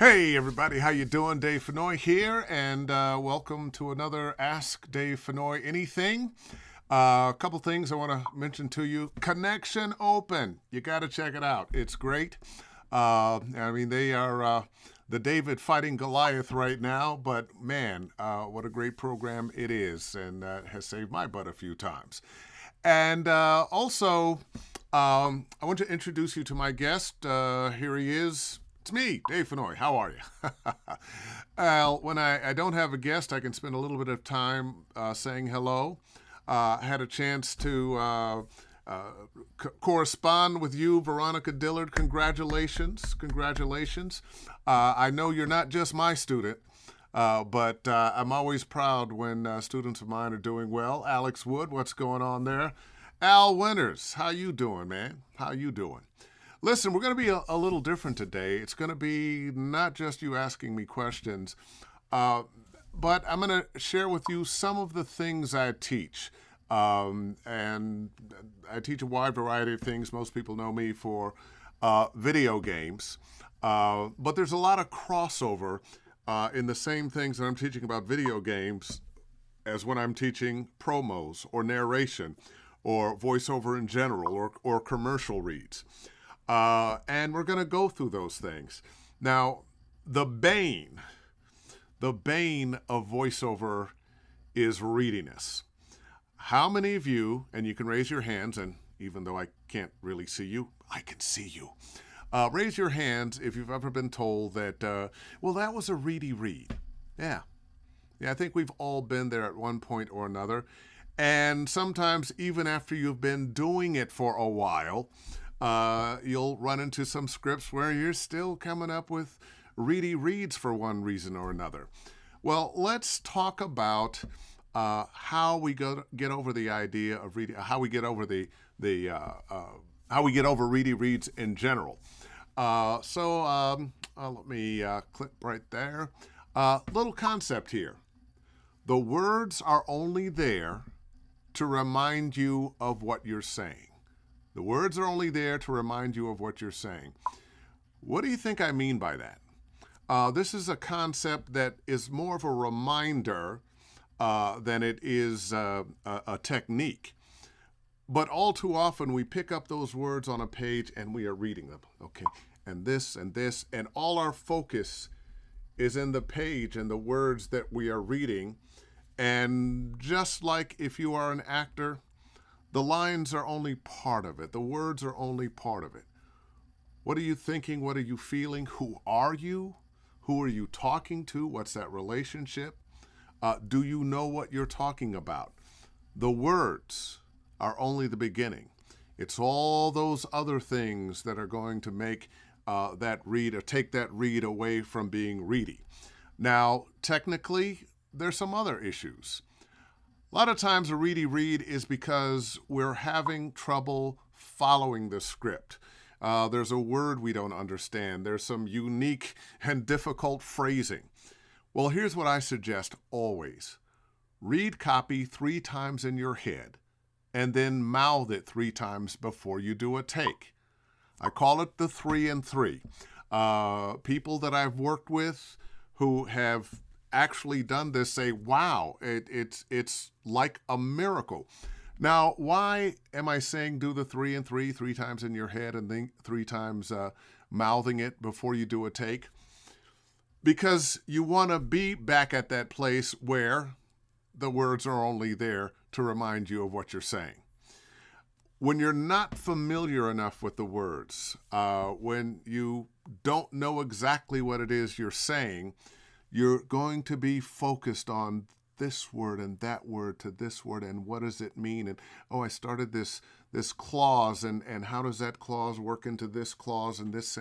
Hey everybody, how you doing? Dave Fennoy here, and welcome to another Ask Dave Fennoy Anything. A couple things I want to mention to you. Connection Open, you got to check it out. It's great. They are the David fighting Goliath right now, but man, what a great program it is, and has saved my butt a few times. And also, I want to introduce you to my guest. Here he is. It's me, Dave Fennoy. How are you? Well, when I don't have a guest, I can spend a little bit of time saying hello. Had a chance to correspond with you, Veronica Dillard. Congratulations. Congratulations. I know you're not just my student, but I'm always proud when students of mine are doing well. Alex Wood, what's going on there? Al Winters, how you doing, man? How you doing? Listen, we're going to be a little different today. It's going to be not just you asking me questions, but I'm going to share with you some of the things I teach. And I teach a wide variety of things. Most people know me for video games. But there's a lot of crossover in the same things that I'm teaching about video games as when I'm teaching promos or narration or voiceover in general or commercial reads. And we're going to go through those things. Now, the bane of voiceover is readiness. How many of you, and you can raise your hands, and even though I can't really see you, I can see you. Raise your hands if you've ever been told that, well, that was a ready read. Yeah, I think we've all been there at one point or another. And sometimes even after you've been doing it for a while, you'll run into some scripts where you're still coming up with ready reads for one reason or another. Well, let's talk about how we get over the idea of reading, how we get over how we get over ready reads in general. Let me click right there. Little concept here. The words are only there to remind you of what you're saying. The words are only there to remind you of what you're saying. What do you think I mean by that? This is a concept that is more of a reminder than it is a technique. But all too often we pick up those words on a page and we are reading them. Okay, and this, and all our focus is in the page and the words that we are reading. And just like if you are an actor, the lines are only part of it. The words are only part of it. What are you thinking? What are you feeling? Who are you? Who are you talking to? What's that relationship? Do you know what you're talking about? The words are only the beginning. It's all those other things that are going to make that read or take that read away from being ready. Now, technically, there's some other issues. A lot of times a ready read is because we're having trouble following the script. There's a word we don't understand. There's some unique and difficult phrasing. Well, here's what I suggest always. Read copy 3 times in your head and then mouth it 3 times before you do a take. I call it the 3 and 3. People that I've worked with who have actually done this say, wow, it's like a miracle. Now, why am I saying do the 3 and 3 3 times in your head and then 3 times mouthing it before you do a take? Because you want to be back at that place where the words are only there to remind you of what you're saying. When you're not familiar enough with the words, when you don't know exactly what it is you're saying, you're going to be focused on this word and that word to this word and what does it mean? And I started this clause and how does that clause work into this clause and this?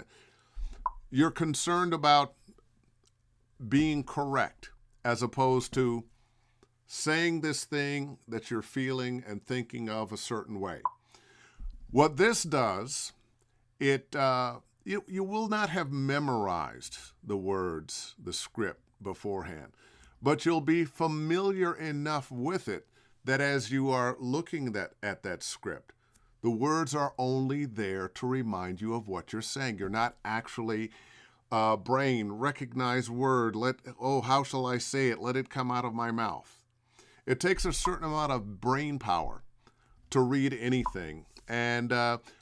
You're concerned about being correct as opposed to saying this thing that you're feeling and thinking of a certain way. What this does, you will not have memorized the words, the script beforehand, but you'll be familiar enough with it that as you are looking at that script, the words are only there to remind you of what you're saying. You're not actually brain recognize word. How shall I say it? Let it come out of my mouth. It takes a certain amount of brain power to read anything. And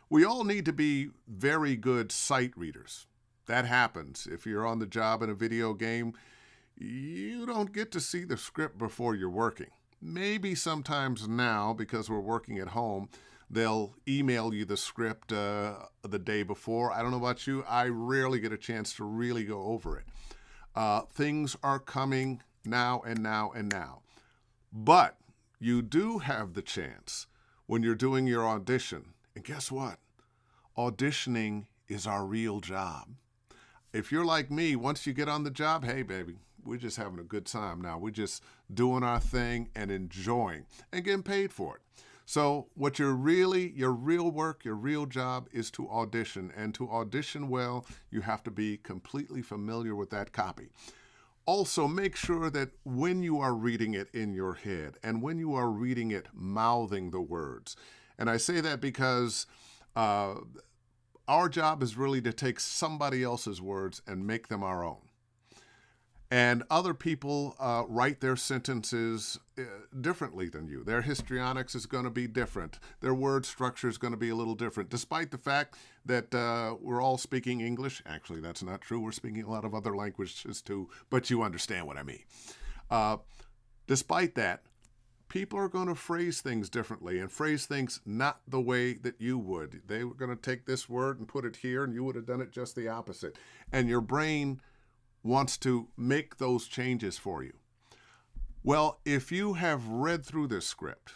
we all need to be very good sight readers. That happens. If you're on the job in a video game, you don't get to see the script before you're working. Maybe sometimes now, because we're working at home, they'll email you the script the day before. I don't know about you. I rarely get a chance to really go over it. Things are coming now and now and now. But you do have the chance when you're doing your audition. And guess what? Auditioning is our real job. If you're like me, once you get on the job, hey, baby, we're just having a good time now. We're just doing our thing and enjoying and getting paid for it. So what your real work, your real job is to audition. And to audition well, you have to be completely familiar with that copy. Also, make sure that when you are reading it in your head and when you are reading it, mouthing the words. And I say that because our job is really to take somebody else's words and make them our own. And other people write their sentences differently than you. Their histrionics is going to be different. Their word structure is going to be a little different, despite the fact that we're all speaking English. Actually, that's not true. We're speaking a lot of other languages too, but you understand what I mean. Despite that, people are going to phrase things differently and phrase things not the way that you would. They were going to take this word and put it here, and you would have done it just the opposite. And your brain wants to make those changes for you. Well, if you have read through this script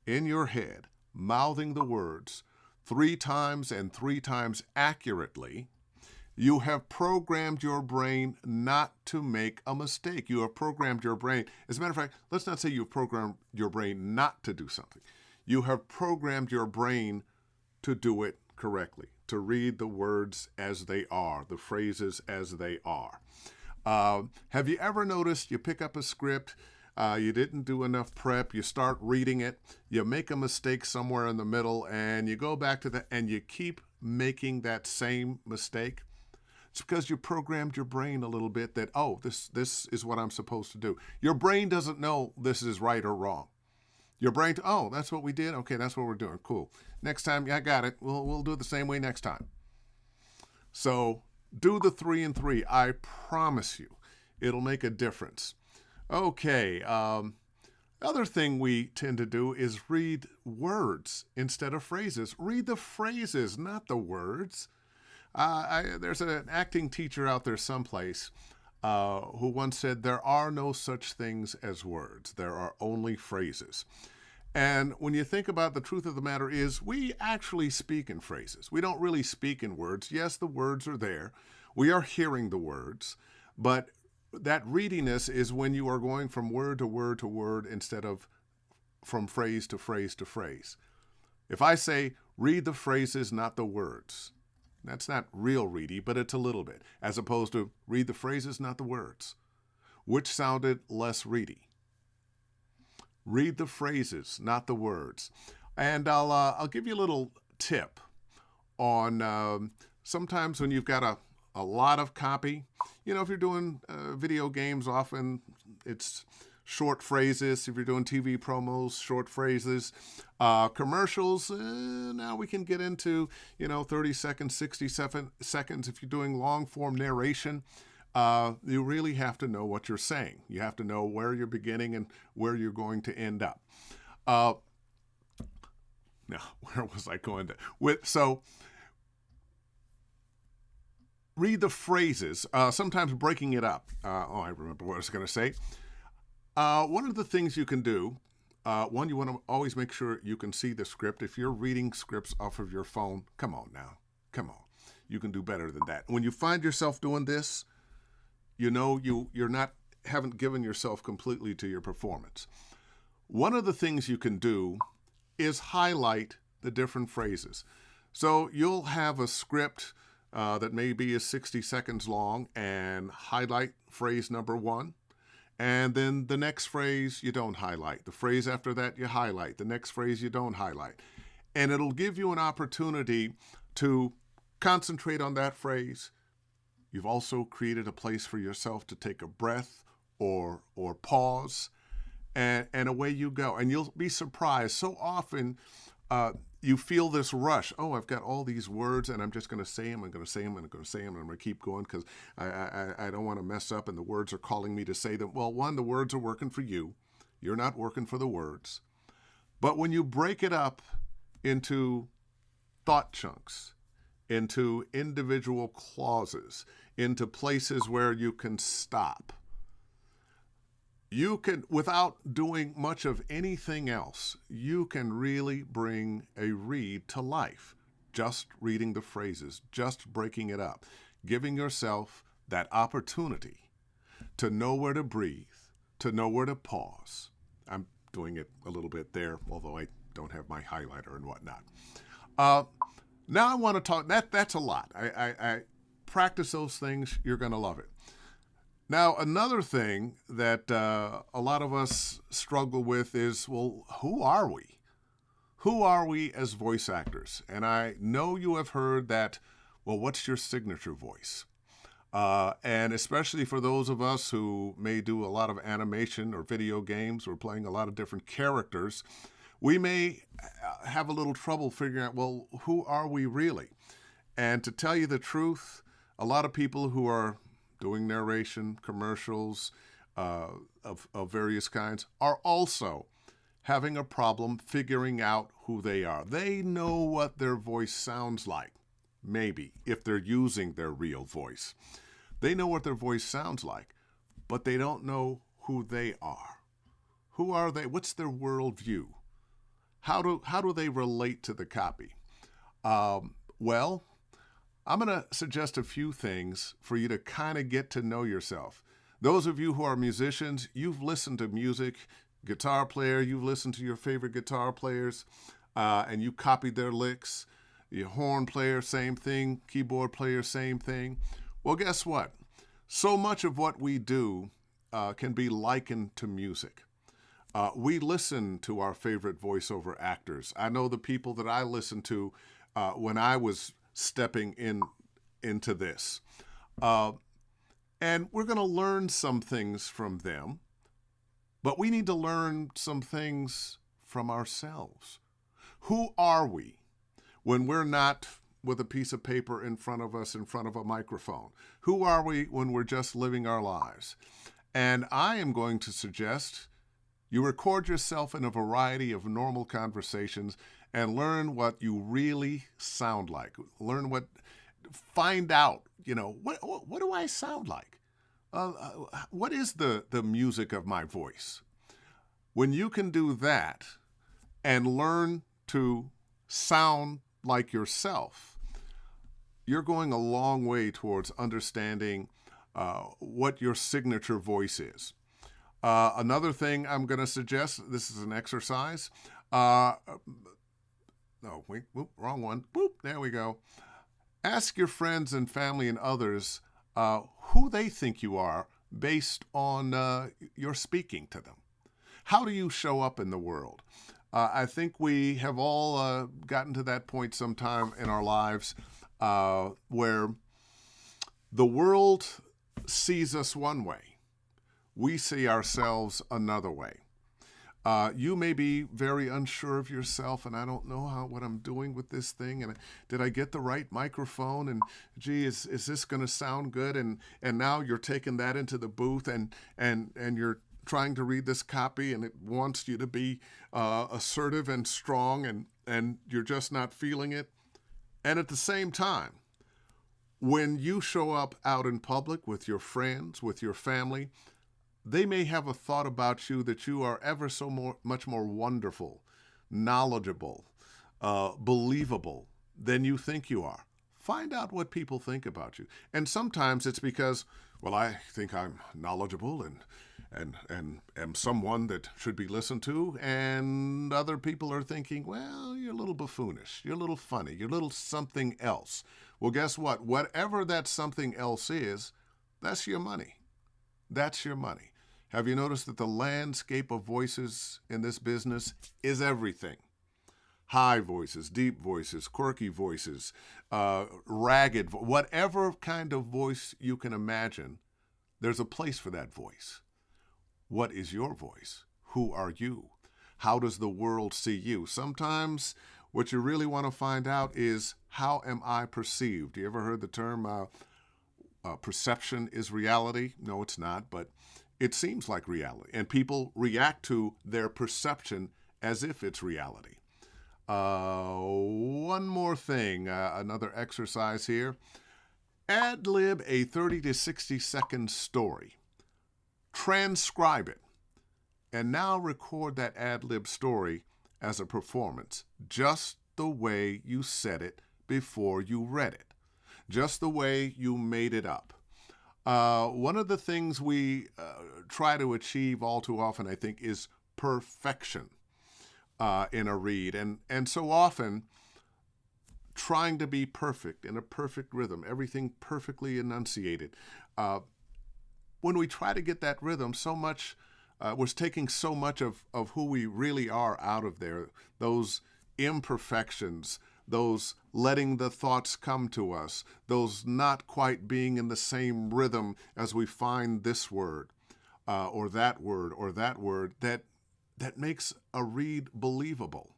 in your head, mouthing the words 3 times and 3 times accurately, you have programmed your brain not to make a mistake. You have programmed your brain. As a matter of fact, let's not say you've programmed your brain not to do something. You have programmed your brain to do it correctly, to read the words as they are, the phrases as they are. Have you ever noticed you pick up a script, you didn't do enough prep, you start reading it, you make a mistake somewhere in the middle, and you go back to and you keep making that same mistake? It's because you programmed your brain a little bit that, this is what I'm supposed to do. Your brain doesn't know this is right or wrong. Your brain, that's what we did? Okay, that's what we're doing. Cool. Next time, I got it. We'll do it the same way next time. So do the 3 and 3. I promise you, it'll make a difference. Okay. Other thing we tend to do is read words instead of phrases. Read the phrases, not the words. There's an acting teacher out there someplace who once said, there are no such things as words. There are only phrases. And when you think about the truth of the matter is, we actually speak in phrases. We don't really speak in words. Yes, the words are there. We are hearing the words. But that readiness is when you are going from word to word to word instead of from phrase to phrase to phrase. If I say, read the phrases, not the words, that's not real ready, but it's a little bit, as opposed to read the phrases, not the words. Which sounded less ready? Read the phrases, not the words. And I'll give you a little tip on sometimes when you've got a lot of copy. If you're doing video games, often it's short phrases. If you're doing TV promos, short phrases. Commercials, now we can get into 30 seconds, 67 seconds. If you're doing long form narration, you really have to know what you're saying. You have to know where you're beginning and where you're going to end up. Now, where was I going to? So, read the phrases, sometimes breaking it up. I remember what I was going to say. One of the things you can do, you want to always make sure you can see the script. If you're reading scripts off of your phone, come on now. Come on. You can do better than that. When you find yourself doing this, haven't given yourself completely to your performance. One of the things you can do is highlight the different phrases. So you'll have a script that maybe is 60 seconds long and highlight phrase number 1. And then the next phrase you don't highlight. The phrase after that you highlight. The next phrase you don't highlight. And it'll give you an opportunity to concentrate on that phrase, You've also created a place for yourself to take a breath or pause, and away you go. And you'll be surprised. So often you feel this rush. Oh, I've got all these words, and I'm just going to say them. I'm going to say them, and I'm going to say them, and I'm going to keep going because I don't want to mess up, and the words are calling me to say them. Well, one, the words are working for you. You're not working for the words. But when you break it up into thought chunks, into individual clauses, into places where you can stop, you can, without doing much of anything else, you can really bring a read to life. Just reading the phrases, just breaking it up, giving yourself that opportunity to know where to breathe, to know where to pause. I'm doing it a little bit there, although I don't have my highlighter and whatnot. Now I want to talk, that's a lot. I practice those things, you're going to love it. Now, another thing that a lot of us struggle with is, well, who are we? Who are we as voice actors? And I know you have heard that, well, what's your signature voice? And especially for those of us who may do a lot of animation or video games or playing a lot of different characters, we may have a little trouble figuring out, well, who are we really? And to tell you the truth, a lot of people who are doing narration, commercials of various kinds, are also having a problem figuring out who they are. They know what their voice sounds like, maybe, if they're using their real voice. They know what their voice sounds like, but they don't know who they are. Who are they? What's their worldview? How do they relate to the copy? Well, I'm going to suggest a few things for you to kind of get to know yourself. Those of you who are musicians, you've listened to music, guitar player, you've listened to your favorite guitar players, and you copied their licks. Your horn player, same thing. Keyboard player, same thing. Well, guess what? So much of what we do can be likened to music. We listen to our favorite voiceover actors. I know the people that I listened to when I was stepping into this. And we're going to learn some things from them, but we need to learn some things from ourselves. Who are we when we're not with a piece of paper in front of us, in front of a microphone? Who are we when we're just living our lives? And I am going to suggest you record yourself in a variety of normal conversations and learn what you really sound like. Find out, what do I sound like? What is the music of my voice? When you can do that and learn to sound like yourself, you're going a long way towards understanding what your signature voice is. Another thing I'm going to suggest, this is an exercise. Wrong one. Boop, there we go. Ask your friends and family and others who they think you are based on your speaking to them. How do you show up in the world? I think we have all gotten to that point sometime in our lives where the world sees us one way. We see ourselves another way. You may be very unsure of yourself, and I don't know what I'm doing with this thing, and did I get the right microphone, and gee, is this going to sound good? And now you're taking that into the booth, and you're trying to read this copy, and it wants you to be assertive and strong, and you're just not feeling it. And at the same time, when you show up out in public with your friends, with your family, they may have a thought about you that you are ever so much more wonderful, knowledgeable, believable than you think you are. Find out what people think about you. And sometimes it's because, well, I think I'm knowledgeable and am someone that should be listened to, and other people are thinking, well, you're a little buffoonish, you're a little funny, you're a little something else. Well, guess what? Whatever that something else is, that's your money. That's your money. Have you noticed that the landscape of voices in this business is everything? high voices, deep voices, quirky voices, ragged, whatever kind of voice you can imagine, there's a place for that voice. What is your voice? Who are you? How does the world see you? Sometimes what you really want to find out is, how am I perceived? You ever heard the term perception is reality? No, it's not, but it seems like reality. And people react to their perception as if it's reality. One more thing, another exercise here. Ad-lib a 30 to 60 second story. Transcribe it. And now record that ad-lib story as a performance, just the way you said it before you read it, just the way you made it up. One of the things we try to achieve all too often, I think, is perfection in a read. And so often, trying to be perfect, in a perfect rhythm, everything perfectly enunciated. When we try to get that rhythm, so much was taking so much of who we really are out of there, those imperfections, those letting the thoughts come to us, those not quite being in the same rhythm as we find this word or that word or that word, that makes a read believable.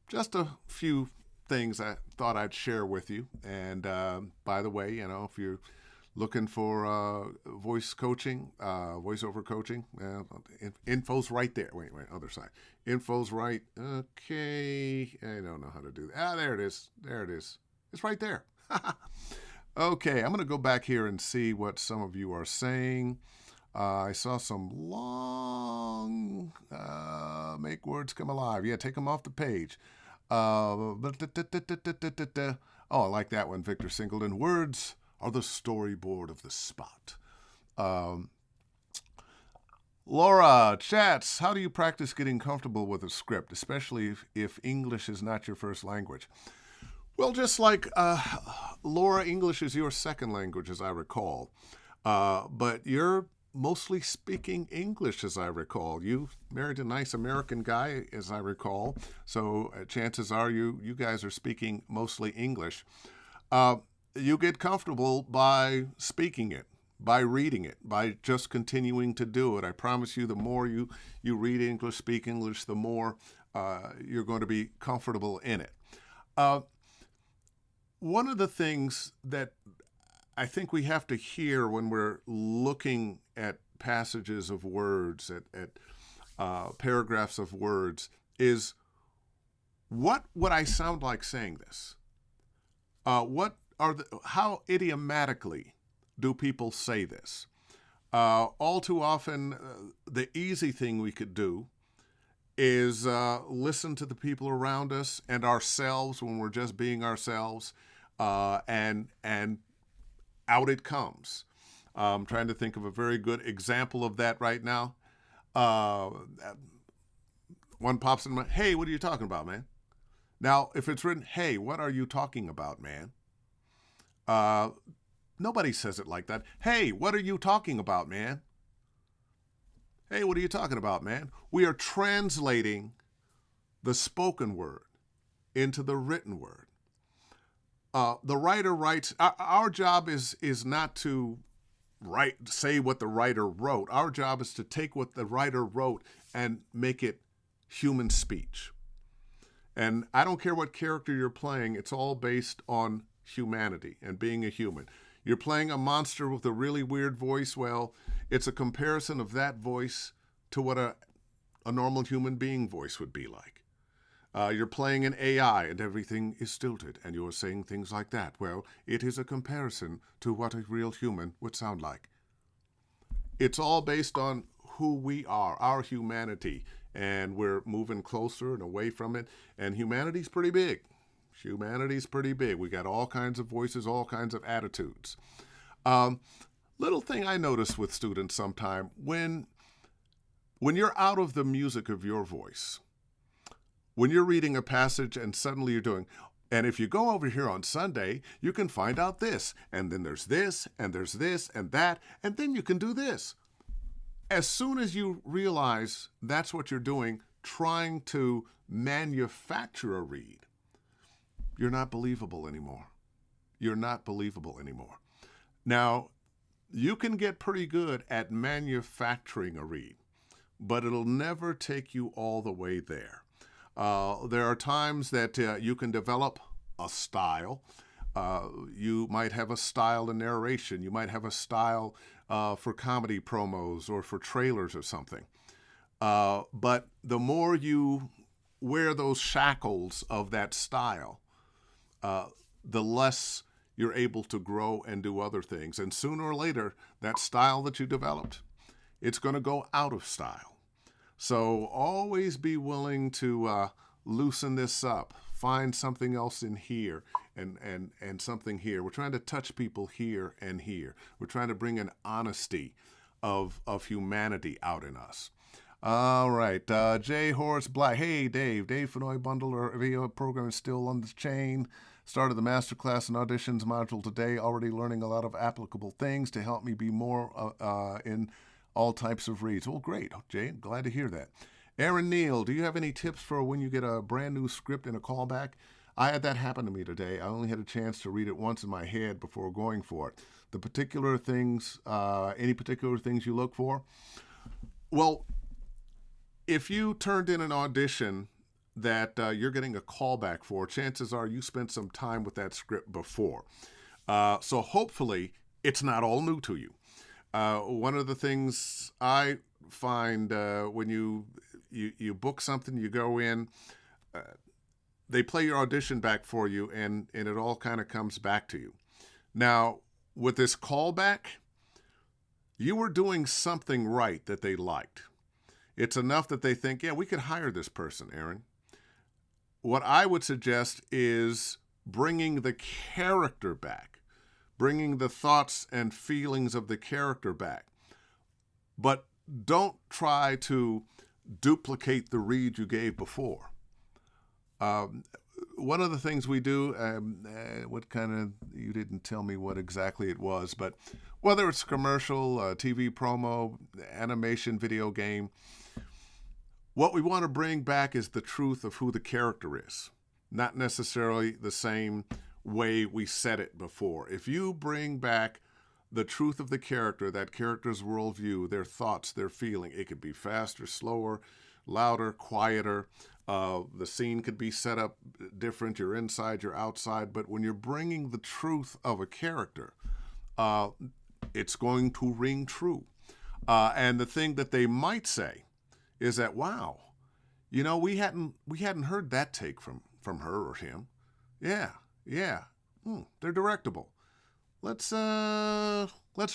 Just a few things I thought I'd share with you. And by the way, if you're looking for voice coaching, voiceover coaching, info's right there. Wait, other side. Info's right. Okay, I don't know how to do that. There it is. There it is. It's right there. Okay, I'm going to go back here and see what some of you are saying. I saw some long make words come alive. Yeah, take them off the page. Oh, I like that one, Victor Singleton. Words are the storyboard of the spot. Laura chats, how do you practice getting comfortable with a script, especially if English is not your first language? Well, just like Laura, English is your second language, as I recall. But you're mostly speaking English, as I recall. You married a nice American guy, as I recall. So chances are you guys are speaking mostly English. You get comfortable by speaking it, by reading it, by just continuing to do it. I promise you, the more you read English, speak English, the more you're going to be comfortable in it. One of the things that I think we have to hear when we're looking at passages of words, at paragraphs of words, is, what would I sound like saying this? How idiomatically do people say this? All too often, the easy thing we could do is listen to the people around us and ourselves when we're just being ourselves, and out it comes. I'm trying to think of a very good example of that right now. One pops in my mind, hey, what are you talking about, man? Now, if it's written, hey, what are you talking about, man? Nobody says it like that. Hey, what are you talking about, man? Hey, what are you talking about, man? We are translating the spoken word into the written word. The writer writes. Our job is not to say what the writer wrote. Our job is to take what the writer wrote and make it human speech. And I don't care what character you're playing, it's all based on humanity and being a human. You're playing a monster with a really weird voice, well, it's a comparison of that voice to what a normal human being voice would be like. You're playing an AI and everything is stilted and you're saying things like that. Well, it is a comparison to what a real human would sound like. It's all based on who we are, our humanity, and we're moving closer and away from it. And humanity's pretty big. Humanity's pretty big. We got all kinds of voices, all kinds of attitudes. Little thing I notice with students sometime, when you're out of the music of your voice, when you're reading a passage and suddenly you're doing, and if you go over here on Sunday, you can find out this, and then there's this, and there's this, and that, and then you can do this. As soon as you realize that's what you're doing, trying to manufacture a read, you're not believable anymore. You're not believable anymore. Now, you can get pretty good at manufacturing a read, but it'll never take you all the way there. There are times that you can develop a style. You might have a style in narration. You might have a style for comedy promos or for trailers or something. But the more you wear those shackles of that style, the less you're able to grow and do other things. And sooner or later, that style that you developed, it's going to go out of style. So always be willing to loosen this up, find something else in here and something here. We're trying to touch people here and here. We're trying to bring an honesty of humanity out in us. All right, J. Horace Black. Hey, Dave Fennoy bundle or video program is still on the chain. Started the masterclass and auditions module today. Already learning a lot of applicable things to help me be more in all types of reads. Well, great, Jay. Glad to hear that. Aaron Neal, do you have any tips for when you get a brand new script and a callback? I had that happen to me today. I only had a chance to read it once in my head before going for it. The particular things, any particular things you look for? Well, if you turned in an audition that you're getting a callback for, chances are you spent some time with that script before. So hopefully it's not all new to you. One of the things I find when you book something, you go in, they play your audition back for you, and it all kind of comes back to you. Now, with this callback, you were doing something right that they liked. It's enough that they think, yeah, we could hire this person, Aaron. What I would suggest is bringing the character back, bringing the thoughts and feelings of the character back. But don't try to duplicate the read you gave before. One of the things we do, you didn't tell me what exactly it was, but whether it's commercial, TV promo, animation, video game, what we want to bring back is the truth of who the character is, not necessarily the same way we said it before. If you bring back the truth of the character, that character's worldview, their thoughts, their feeling, it could be faster, slower, louder, quieter. The scene could be set up different. You're inside, you're outside. But when you're bringing the truth of a character, it's going to ring true. And the thing that they might say is that, wow, we hadn't heard that take from her or him. Yeah. They're directable. Let's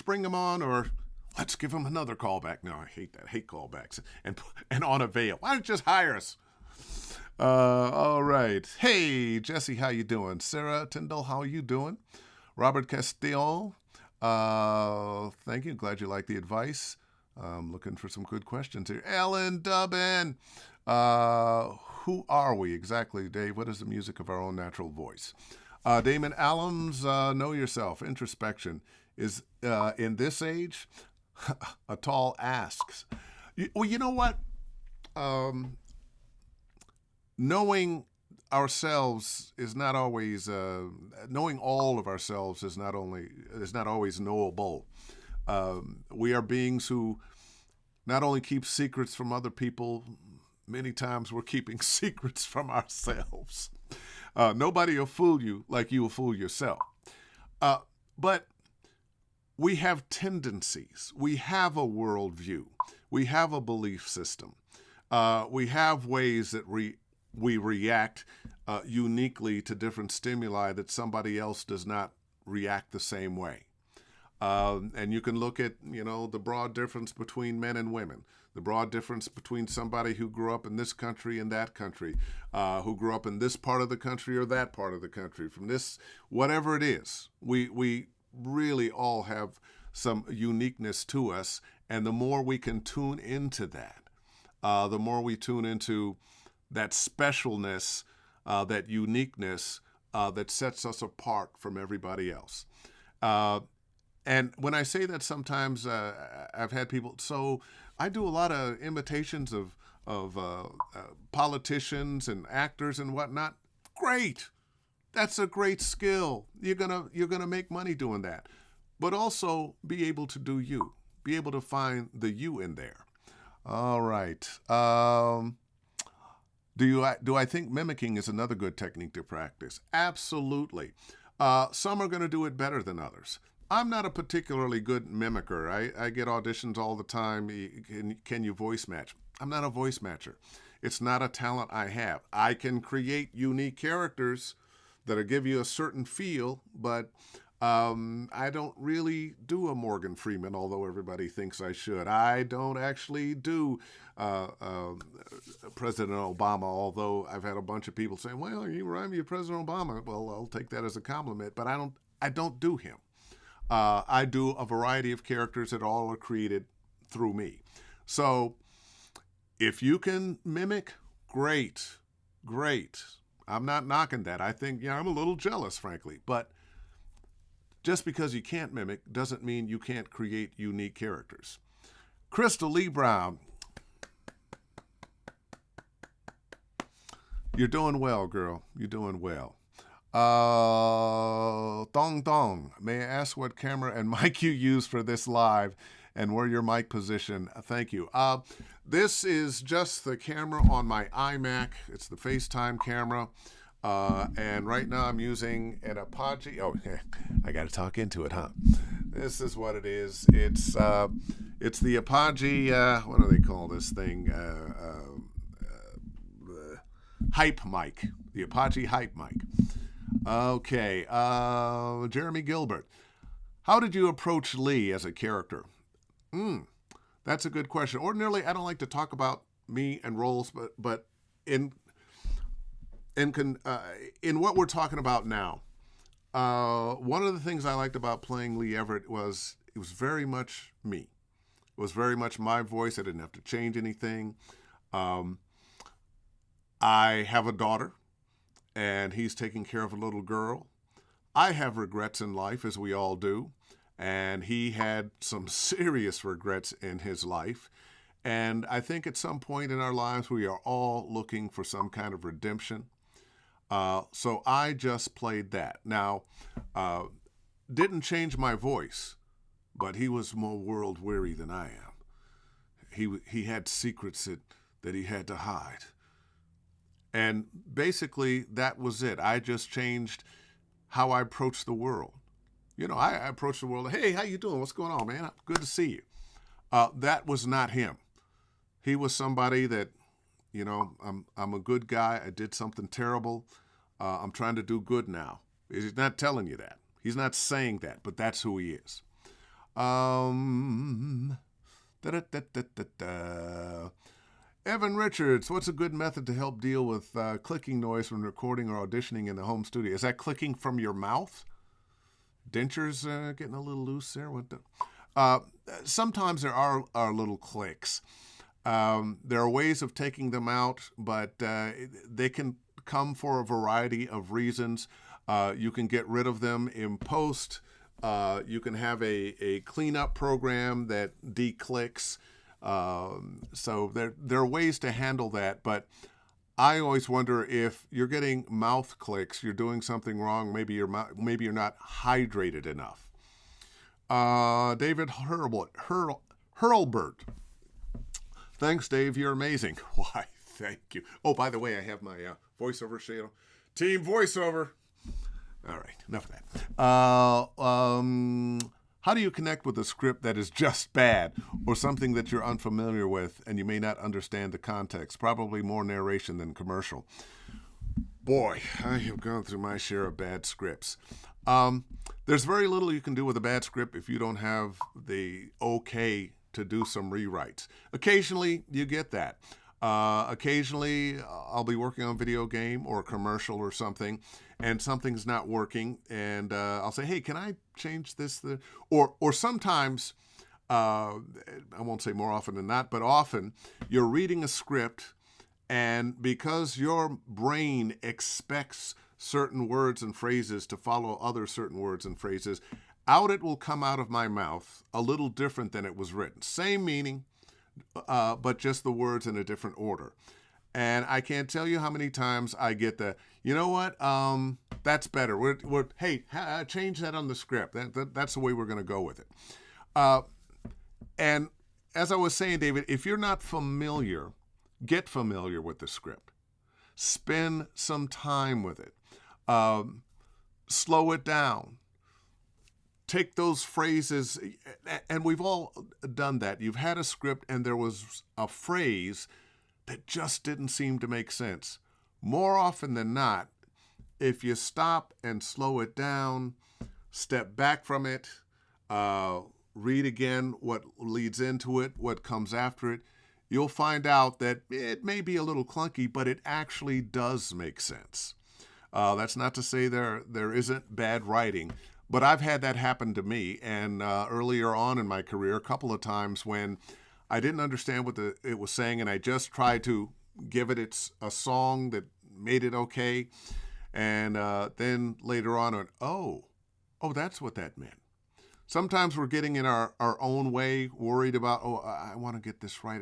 bring them on, or let's give them another callback. No, I hate that. I hate callbacks. And on a veil. Why don't you just hire us? All right. Hey, Jesse, how you doing? Sarah Tyndall, how are you doing? Robert Castillo, thank you. Glad you like the advice. Looking for some good questions here. Ellen Dubbin. Who are we exactly, Dave? What is the music of our own natural voice? Damon Allums, know yourself. Introspection is, in this age, a tall ask. Well, you know what? Knowing ourselves is not always, knowing all of ourselves is not always knowable. We are beings who not only keep secrets from other people, many times we're keeping secrets from ourselves. Nobody will fool you like you will fool yourself. But we have tendencies. We have a worldview. We have a belief system. We have ways that we react uniquely to different stimuli that somebody else does not react the same way. And you can look at, the broad difference between men and women, the broad difference between somebody who grew up in this country and that country, who grew up in this part of the country or that part of the country, from this, whatever it is. We really all have some uniqueness to us. And the more we can tune into that, the more we tune into that specialness, that uniqueness that sets us apart from everybody else. And when I say that, sometimes I've had people, so I do a lot of imitations of politicians and actors and whatnot. Great. That's a great skill. You're gonna make money doing that, but also be able to do you. Be able to find the you in there. All right. Do I think mimicking is another good technique to practice? Absolutely. Some are going to do it better than others. I'm not a particularly good mimicker. I get auditions all the time. Can you voice match? I'm not a voice matcher. It's not a talent I have. I can create unique characters that'll give you a certain feel, but I don't really do a Morgan Freeman, although everybody thinks I should. I don't actually do President Obama, although I've had a bunch of people saying, "Well, you remind me of President Obama." Well, I'll take that as a compliment, but I don't do him. I do a variety of characters that all are created through me. So if you can mimic, great, great. I'm not knocking that. I think, yeah, I'm a little jealous, frankly, but just because you can't mimic doesn't mean you can't create unique characters. Crystal Lee Brown, you're doing well, girl. You're doing well. Dong Dong, may I ask what camera and mic you use for this live and where your mic position? Thank you. This is just the camera on my iMac. It's the FaceTime camera. And right now I'm using an Apache. Oh, I got to talk into it, huh? This is what it is. It's the Apache. What do they call this thing? Hype mic. The Apache Hype mic. Okay. Jeremy Gilbert. How did you approach Lee as a character? That's a good question. Ordinarily, I don't like to talk about me and roles, but in what we're talking about now, one of the things I liked about playing Lee Everett was it was very much me. It was very much my voice. I didn't have to change anything. I have a daughter, and he's taking care of a little girl. I have regrets in life, as we all do, and he had some serious regrets in his life. And I think at some point in our lives, we are all looking for some kind of redemption. So I just played that. Now, didn't change my voice, but he was more world weary than I am. He had secrets that he had to hide. And basically, that was it. I just changed how I approached the world. You know, I approached the world, hey, how you doing? What's going on, man? Good to see you. That was not him. He was somebody that, you know, I'm a good guy. I did something terrible. I'm trying to do good now. He's not telling you that. He's not saying that, but that's who he is. Evan Richards, what's a good method to help deal with clicking noise when recording or auditioning in the home studio? Is that clicking from your mouth? Dentures getting a little loose there. Sometimes there are little clicks. There are ways of taking them out, but they can come for a variety of reasons. You can get rid of them in post. You can have a cleanup program that declicks. So there are ways to handle that, but I always wonder if you're getting mouth clicks, you're doing something wrong. Maybe you're not hydrated enough. David Hurlbert. Thanks, Dave. You're amazing. Why, thank you. Oh, by the way, I have my voiceover channel. Team voiceover. All right, enough of that. How do you connect with a script that is just bad or something that you're unfamiliar with and you may not understand the context? Probably more narration than commercial. Boy, I have gone through my share of bad scripts. There's very little you can do with a bad script if you don't have the okay to do some rewrites. Occasionally, you get that. Occasionally, I'll be working on a video game or a commercial or something, and something's not working, and I'll say, hey, can I change this? Or sometimes, I won't say more often than not, but often, you're reading a script, and because your brain expects certain words and phrases to follow other certain words and phrases, out it will come out of my mouth a little different than it was written. Same meaning, but just the words in a different order. And I can't tell you how many times I get the, you know what, that's better. Hey, change that on the script. That's the way we're going to go with it. And as I was saying, David, if you're not familiar, get familiar with the script. Spend some time with it. Slow it down. Take those phrases, and we've all done that. You've had a script and there was a phrase that just didn't seem to make sense. More often than not, if you stop and slow it down, step back from it, read again what leads into it, what comes after it, you'll find out that it may be a little clunky, but it actually does make sense. That's not to say there isn't bad writing, but I've had that happen to me. And earlier on in my career, a couple of times when I didn't understand what it was saying, and I just tried to give it a song that made it okay. And then later on, I went, oh, that's what that meant. Sometimes we're getting in our own way, worried about, I want to get this right.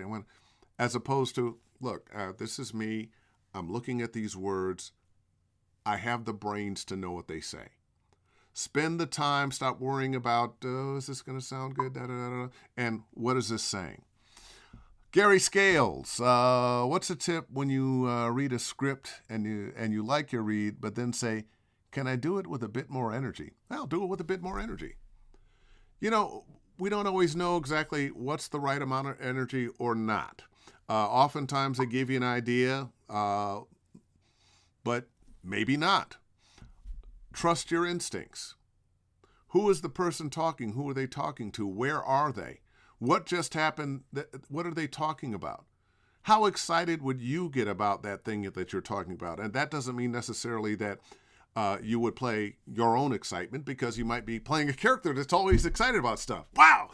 As opposed to, look, this is me. I'm looking at these words. I have the brains to know what they say. Spend the time, stop worrying about, is this going to sound good? And what is this saying? Gary Scales, what's a tip when you read a script and you like your read, but then say, can I do it with a bit more energy? I'll do it with a bit more energy. You know, we don't always know exactly what's the right amount of energy or not. Oftentimes they give you an idea, but maybe not. Trust your instincts. Who is the person talking? Who are they talking to? Where are they? What just happened? What are they talking about? How excited would you get about that thing that you're talking about? And that doesn't mean necessarily that you would play your own excitement, because you might be playing a character that's always excited about stuff. Wow,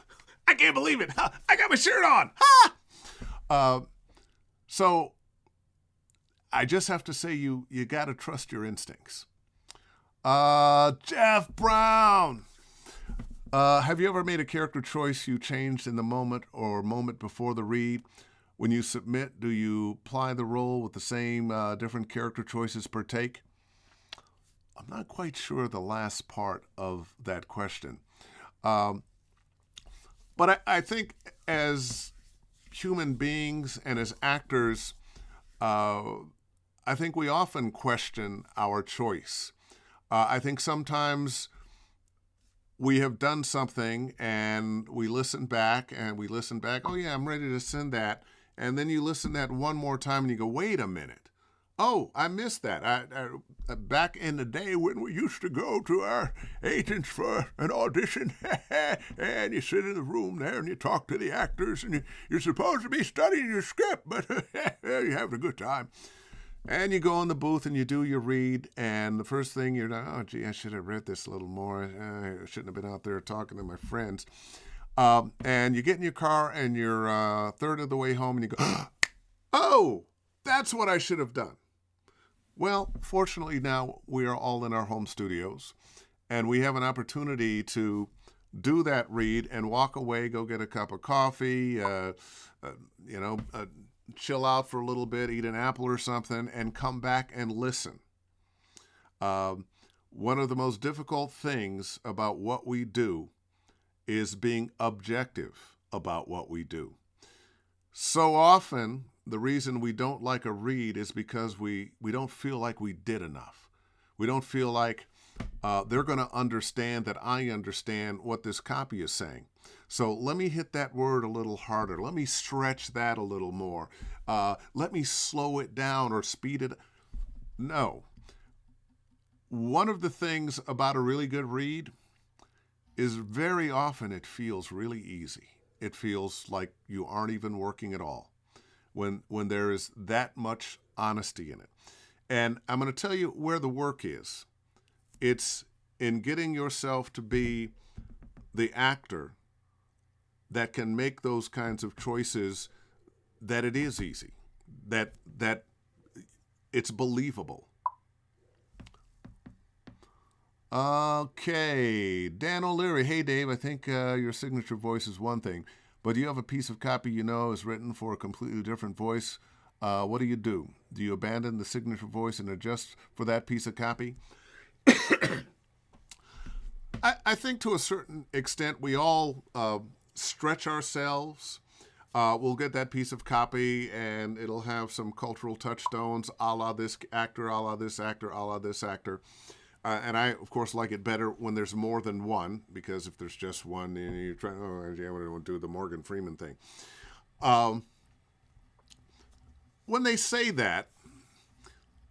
I can't believe it. I got my shirt on. So I just have to say you got to trust your instincts. Jeff Brown. Have you ever made a character choice you changed in the moment or moment before the read? When you submit, do you apply the role with the same different character choices per take? I'm not quite sure the last part of that question. But I think as human beings and as actors, I think we often question our choice. I think sometimes we have done something and we listen back. Oh yeah, I'm ready to send that. And then you listen that one more time and you go, wait a minute. Oh, I missed that. I back in the day when we used to go to our agents for an audition, and you sit in the room there and you talk to the actors, and you're supposed to be studying your script, but you're having a good time. And you go in the booth and you do your read, and the first thing you're like, oh, gee, I should have read this a little more. I shouldn't have been out there talking to my friends. And you get in your car and you're a third of the way home and you go, oh, that's what I should have done. Well, fortunately now we are all in our home studios and we have an opportunity to do that read and walk away, go get a cup of coffee, chill out for a little bit, eat an apple or something, and come back and listen. One of the most difficult things about what we do is being objective about what we do. So often, the reason we don't like a read is because we don't feel like we did enough. We don't feel like they're going to understand that I understand what this copy is saying. So let me hit that word a little harder. Let me stretch that a little more. Let me slow it down or speed it. No. One of the things about a really good read is very often it feels really easy. It feels like you aren't even working at all when there is that much honesty in it. And I'm going to tell you where the work is. It's in getting yourself to be the actor that can make those kinds of choices, that it is easy, that it's believable. Okay, Dan O'Leary. Hey, Dave, I think your signature voice is one thing, but you have a piece of copy you know is written for a completely different voice. What do? Do you abandon the signature voice and adjust for that piece of copy? I think to a certain extent we all stretch ourselves. We'll get that piece of copy and it'll have some cultural touchstones, a la this actor, a la this actor, a la this actor. And I, of course, like it better when there's more than one, because if there's just one, you're trying, oh, yeah, I want to do the Morgan Freeman thing. When they say that,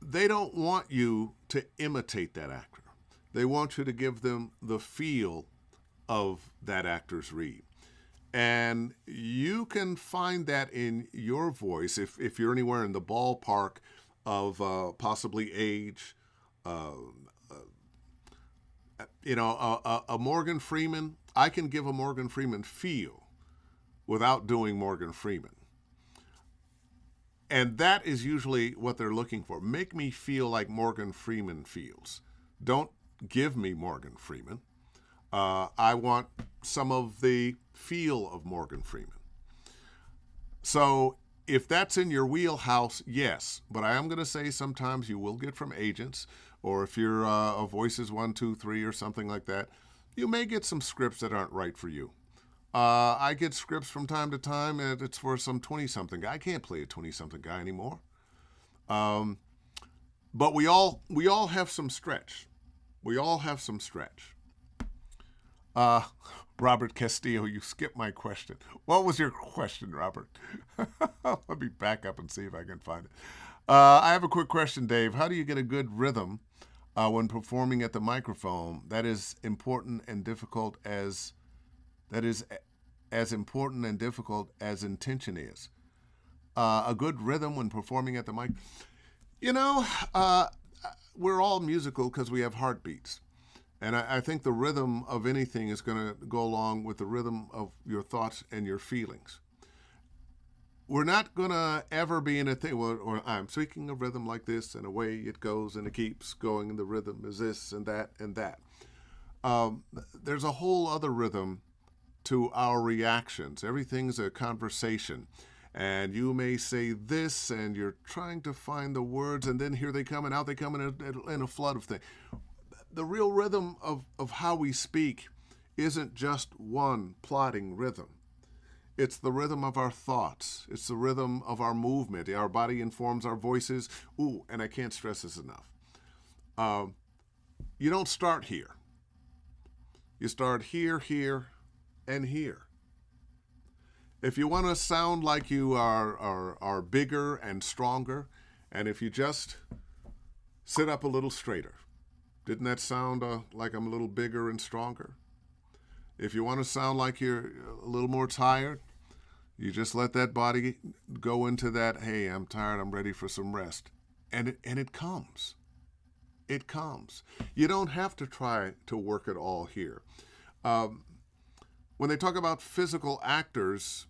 they don't want you to imitate that actor. They want you to give them the feel of that actor's read. And you can find that in your voice if you're anywhere in the ballpark of possibly age. A Morgan Freeman, I can give a Morgan Freeman feel without doing Morgan Freeman. And that is usually what they're looking for. Make me feel like Morgan Freeman feels. Don't give me Morgan Freeman. I want some of the feel of Morgan Freeman. So if that's in your wheelhouse, yes. But I am going to say sometimes you will get from agents, or if your Voices 1, 2, 3 or something like that, you may get some scripts that aren't right for you. I get scripts from time to time, and it's for some 20-something guy. I can't play a 20-something guy anymore. But we all have some stretch. We all have some stretch. Robert Castillo, you skipped my question. What was your question, Robert? Let me back up and see if I can find it. I have a quick question, Dave. How do you get a good rhythm when performing at the microphone? That is important and difficult as important and difficult as intention is. A good rhythm when performing at the mic. We're all musical because we have heartbeats. And I think the rhythm of anything is going to go along with the rhythm of your thoughts and your feelings. We're not going to ever be in a thing where I'm speaking a rhythm like this and away it goes and it keeps going and the rhythm is this and that and that. There's a whole other rhythm to our reactions. Everything's a conversation. And you may say this and you're trying to find the words and then here they come and out they come in a flood of things. The real rhythm of how we speak isn't just one plodding rhythm. It's the rhythm of our thoughts. It's the rhythm of our movement. Our body informs our voices. Ooh, and I can't stress this enough. You don't start here. You start here, here, and here. If you want to sound like you are bigger and stronger, and if you just sit up a little straighter, didn't that sound like I'm a little bigger and stronger? If you want to sound like you're a little more tired, you just let that body go into that, hey, I'm tired, I'm ready for some rest. And it comes. It comes. You don't have to try to work it all here. When they talk about physical actors,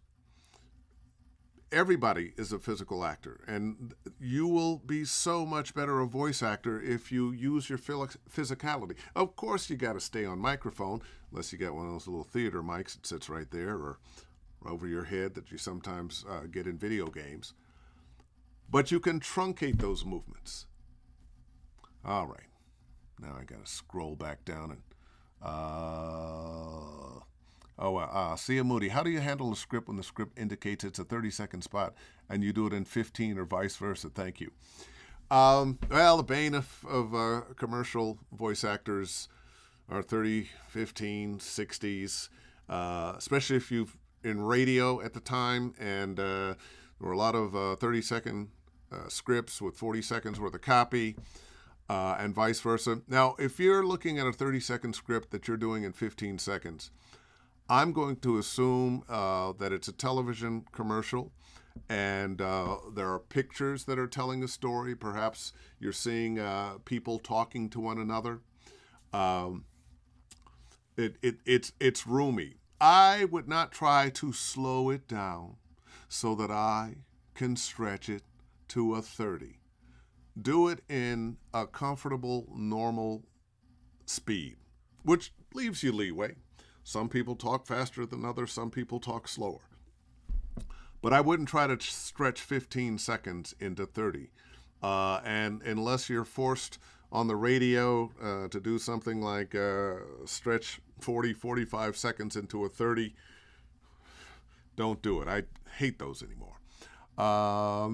everybody is a physical actor, and you will be so much better a voice actor if you use your physicality. Of course, you got to stay on microphone, unless you got one of those little theater mics that sits right there or over your head that you sometimes get in video games. But you can truncate those movements. All right. Now I got to scroll back down and... Sia Moody, how do you handle a script when the script indicates it's a 30-second spot and you do it in 15 or vice versa? Thank you. The bane of commercial voice actors are 30, 15, 60s, especially if you've in radio at the time, and there were a lot of 30-second scripts with 40 seconds worth of copy, and vice versa. Now, if you're looking at a 30-second script that you're doing in 15 seconds, I'm going to assume that it's a television commercial and there are pictures that are telling a story. Perhaps you're seeing people talking to one another. It's roomy. I would not try to slow it down so that I can stretch it to a 30. Do it in a comfortable, normal speed, which leaves you leeway. Some people talk faster than others. Some people talk slower. But I wouldn't try to stretch 15 seconds into 30. And unless you're forced on the radio to do something like stretch 40, 45 seconds into a 30, don't do it. I hate those anymore. How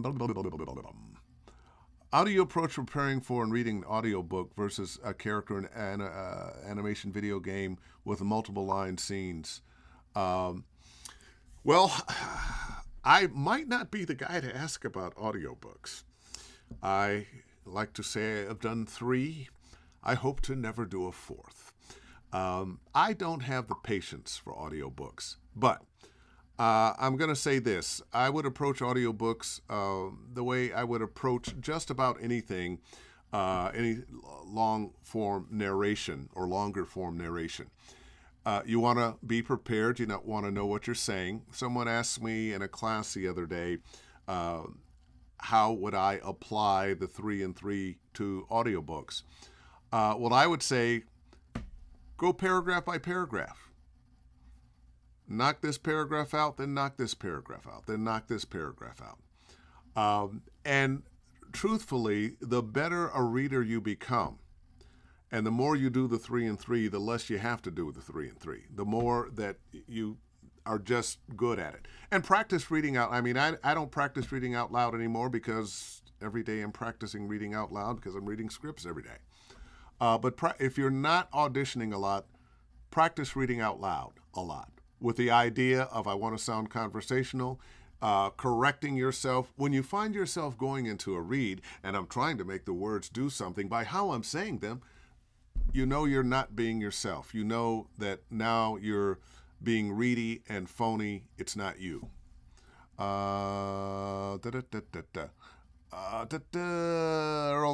do you approach preparing for and reading an audiobook versus a character in an animation video game with multiple line scenes? Well, I might not be the guy to ask about audiobooks. I like to say I've done 3. I hope to never do a 4th. I don't have the patience for audiobooks, but I'm going to say this. I would approach audiobooks the way I would approach just about anything, any long-form narration or longer-form narration. You want to be prepared. You don't want to know what you're saying. Someone asked me in a class the other day, how would I apply the 3 and 3 to audiobooks? Well, I would say go paragraph by paragraph. Knock this paragraph out, then knock this paragraph out, then knock this paragraph out. And truthfully, the better a reader you become, and the more you do the 3 and 3, the less you have to do the 3 and 3. The more that you are just good at it. And practice reading out. I mean, I don't practice reading out loud anymore because every day I'm practicing reading out loud because I'm reading scripts every day. But if you're not auditioning a lot, practice reading out loud a lot with the idea of I want to sound conversational, correcting yourself. When you find yourself going into a read and I'm trying to make the words do something by how I'm saying them, you know you're not being yourself. You know that now you're being reedy and phony. It's not you. Earl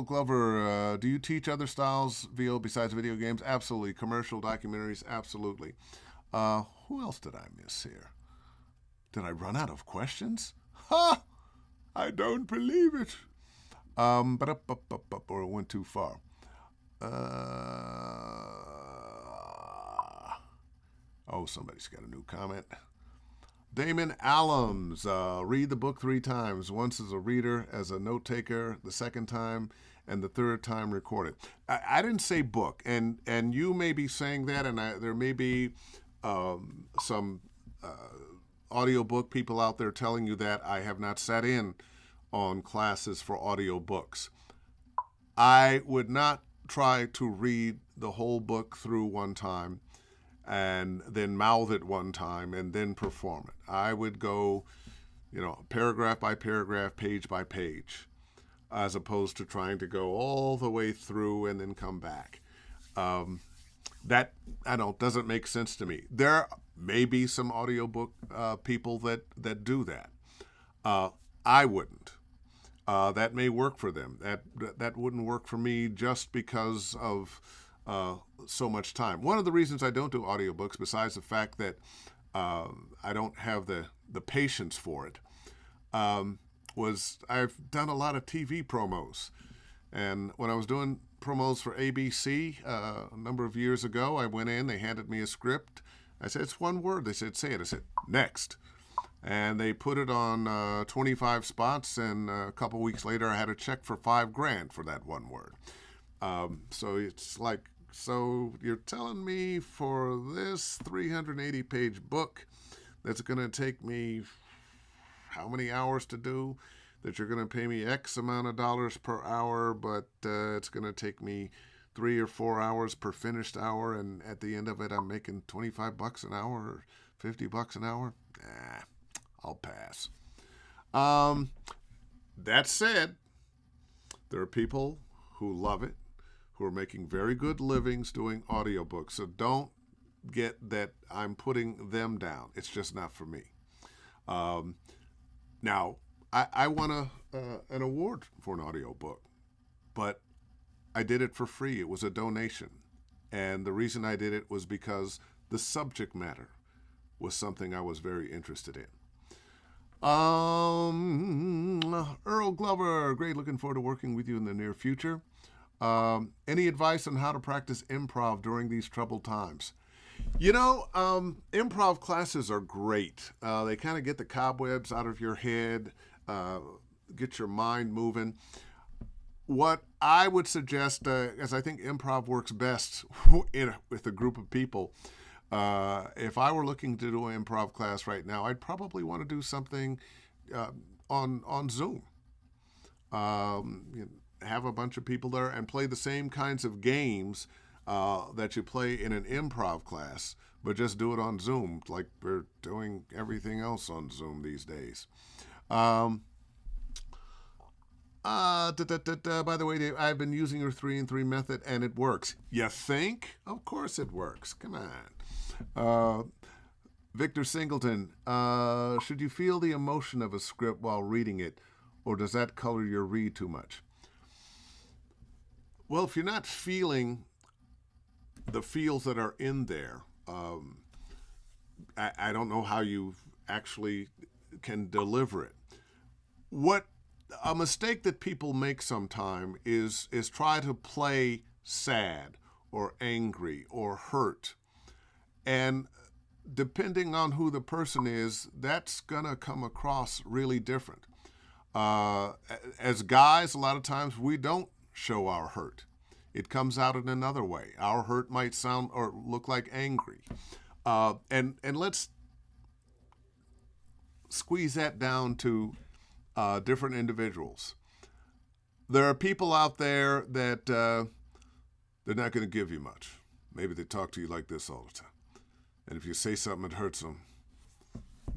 Glover, do you teach other styles, VO, besides video games? Absolutely. Commercial documentaries? Absolutely. Who else did I miss here? Did I run out of questions? Ha! I don't believe it. Or it went too far. Somebody's got a new comment. Damon Allums, read the book 3 times. Once as a reader, as a note taker, the second time, and the third time recorded. I didn't say book, and you may be saying that, and there may be some audiobook people out there telling you that. I have not sat in on classes for audiobooks. I would not try to read the whole book through one time and then mouth it one time and then perform it. I would go, paragraph by paragraph, page by page, as opposed to trying to go all the way through and then come back. That, doesn't make sense to me. There may be some audiobook people that do that. I wouldn't. That may work for them. That wouldn't work for me just because of so much time. One of the reasons I don't do audiobooks, besides the fact that I don't have the patience for it, was I've done a lot of TV promos. And when I was doing promos for ABC a number of years ago, I went in, they handed me a script. I said, it's one word. They said, say it. I said, next. And they put it on 25 spots, and a couple weeks later I had a check for $5,000 for that one word. So it's like, so you're telling me for this 380-page book that's going to take me how many hours to do, that you're going to pay me X amount of dollars per hour, but it's going to take me 3 or 4 hours per finished hour, and at the end of it I'm making $25 an hour or $50 an hour? Nah, I'll pass. That said, there are people who love it, who are making very good livings doing audiobooks. So don't get that I'm putting them down. It's just not for me. Now, I won an award for an audiobook, but I did it for free. It was a donation. And the reason I did it was because the subject matter was something I was very interested in. Earl Glover, great. Looking forward to working with you in the near future. Any advice on how to practice improv during these troubled times? Improv classes are great. They kind of get the cobwebs out of your head, uh, get your mind moving. What I would suggest, as I think improv works best with a group of people, if I were looking to do an improv class right now, I'd probably want to do something uh, on Zoom. Have a bunch of people there and play the same kinds of games that you play in an improv class, but just do it on Zoom, like we're doing everything else on Zoom these days. Um, by the way, Dave, I've been using your 3 and 3 method and it works. You think? Of course it works. Come on. Victor Singleton, should you feel the emotion of a script while reading it, or does that color your read too much? Well, if you're not feeling the feels that are in there, I don't know how you actually can deliver it. What a mistake that people make sometime is try to play sad or angry or hurt, and depending on who the person is, that's gonna come across really different. Uh, as guys, a lot of times we don't show our hurt. It comes out in another way. Our hurt might sound or look like angry. And let's squeeze that down to different individuals. There are people out there that they're not going to give you much. Maybe they talk to you like this all the time. And if you say something that hurts them,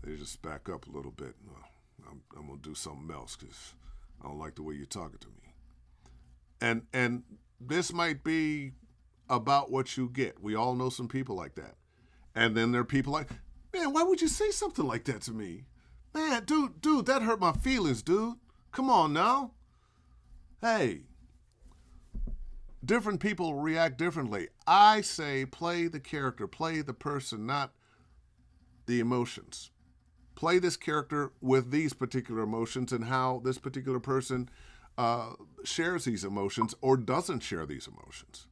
they just back up a little bit. Well, I'm going to do something else because I don't like the way you're talking to me. And this might be about what you get. We all know some people like that. And then there are people like, man, why would you say something like that to me? Man, dude, that hurt my feelings, dude. Come on now. Hey, different people react differently. I say play the character, play the person, not the emotions. Play this character with these particular emotions and how this particular person shares these emotions or doesn't share these emotions.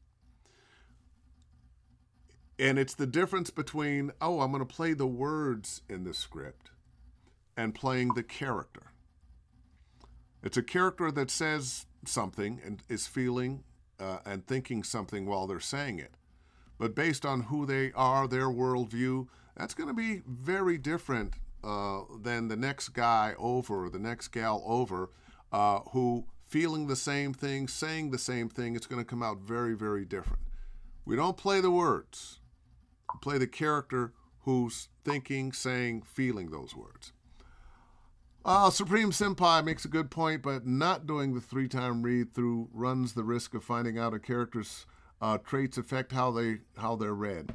And it's the difference between, oh, I'm going to play the words in the script and playing the character. It's a character that says something and is feeling and thinking something while they're saying it. But based on who they are, their worldview, that's going to be very different than the next guy over or the next gal over who feeling the same thing, saying the same thing. It's going to come out very, very different. We don't play the words. We play the character who's thinking, saying, feeling those words. Supreme Senpai makes a good point, but not doing the 3-time read through runs the risk of finding out a character's traits affect how they're read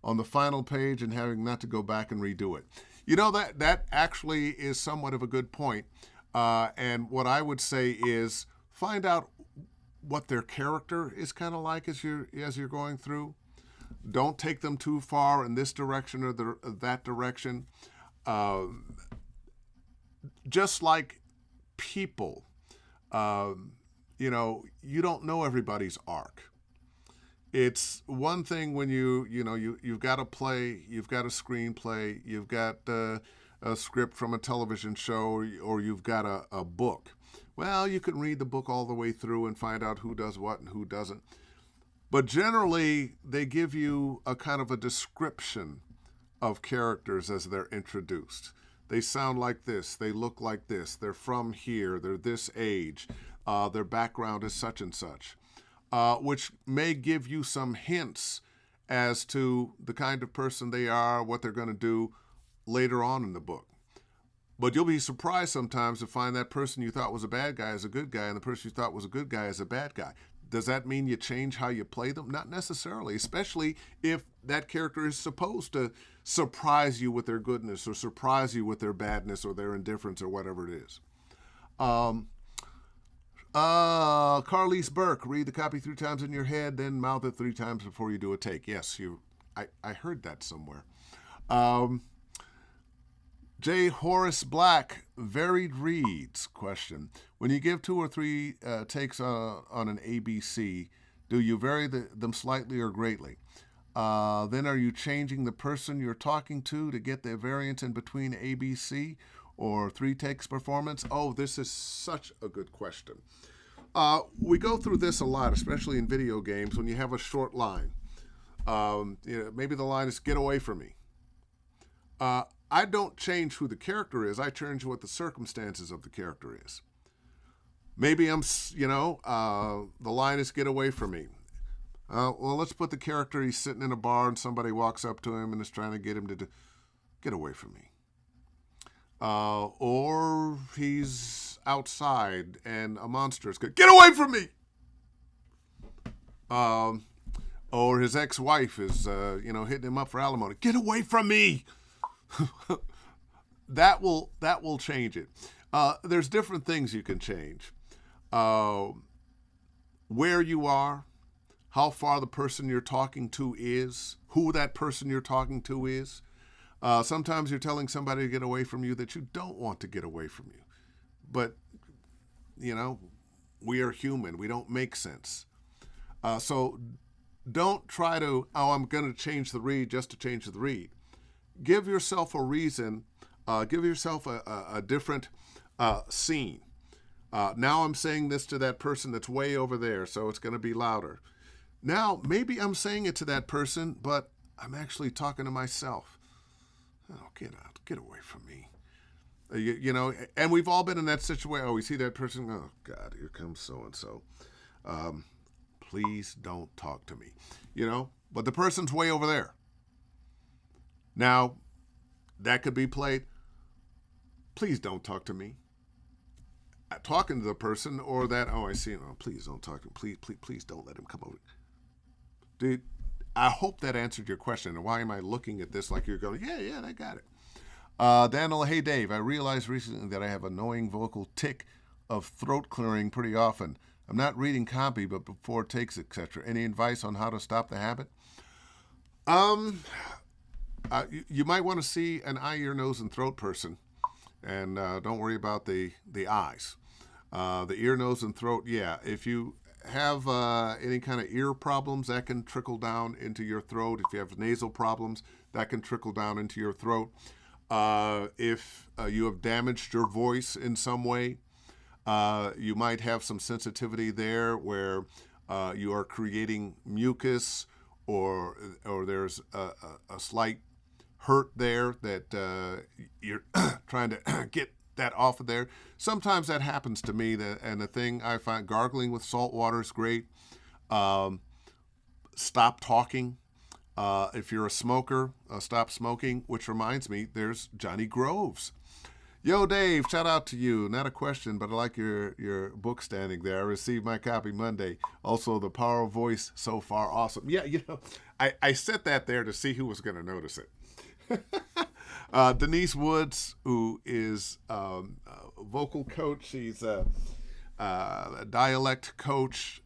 on the final page and having not to go back and redo it. You know, that actually is somewhat of a good point. And what I would say is find out what their character is kind of like as you're going through. Don't take them too far in this direction or that direction. Just like people, you don't know everybody's arc. It's one thing when you've got a play, you've got a screenplay, you've got a script from a television show, or you've got a book. Well, you can read the book all the way through and find out who does what and who doesn't. But generally, they give you a kind of a description of characters as they're introduced. They sound like this, they look like this, they're from here, they're this age, their background is such and such, which may give you some hints as to the kind of person they are, what they're going to do later on in the book. But you'll be surprised sometimes to find that person you thought was a bad guy is a good guy, and the person you thought was a good guy is a bad guy. Does that mean you change how you play them? Not necessarily, especially if that character is supposed to surprise you with their goodness or surprise you with their badness or their indifference or whatever it is. Carlise Burke, read the copy 3 times in your head, then mouth it 3 times before you do a take. Yes, I heard that somewhere. J. Horace Black, varied reads question. When you give 2 or 3 takes on an ABC, do you vary them slightly or greatly? Then are you changing the person you're talking to get the variance in between ABC or three takes performance? Oh, this is such a good question. We go through this a lot, especially in video games when you have a short line. Maybe the line is "Get away from me." I don't change who the character is. I change what the circumstances of the character is. Maybe the line is "Get away from me." Well, let's put the character, he's sitting in a bar and somebody walks up to him and is trying to get him to get away from me. Or he's outside and a monster is going, "Get away from me!" Or his ex-wife is, hitting him up for alimony. "Get away from me!" That will change it. There's different things you can change. Where you are, how far the person you're talking to is, who that person you're talking to is. Sometimes you're telling somebody to get away from you that you don't want to get away from you. But, we are human. We don't make sense. So don't try to, I'm going to change the read just to change the read. Give yourself a reason. Give yourself a different scene. Now I'm saying this to that person that's way over there, so it's going to be louder. Now, maybe I'm saying it to that person, but I'm actually talking to myself. Oh, get out. Get away from me. And we've all been in that situation. Oh, we see that person. Oh, God, here comes so-and-so. Please don't talk to me. But the person's way over there. Now, that could be played. Please don't talk to me. Talking to the person or that, I see him. Oh, please don't talk to him. Please don't let him come over. Dude, I hope that answered your question. And why am I looking at this like you're going, yeah, I got it. Daniel, hey, Dave, I realized recently that I have annoying vocal tick of throat clearing pretty often. I'm not reading copy, but before takes, etc. Any advice on how to stop the habit? You might want to see an eye, ear, nose, and throat person. And don't worry about the eyes. The ear, nose, and throat, yeah. If you have any kind of ear problems, that can trickle down into your throat. If you have nasal problems, that can trickle down into your throat. If you have damaged your voice in some way, you might have some sensitivity there where you are creating mucus or there's a slight hurt there that you're trying to get that off of there. Sometimes that happens to me, and the thing I find, gargling with salt water is great. Stop talking. If you're a smoker, stop smoking, which reminds me, there's Johnny Groves. Yo, Dave, shout out to you. Not a question, but I like your book standing there. I received my copy Monday. Also, The Power of Voice, so far awesome. Yeah, I set that there to see who was going to notice it. Denise Woods, who is a vocal coach. She's a dialect coach.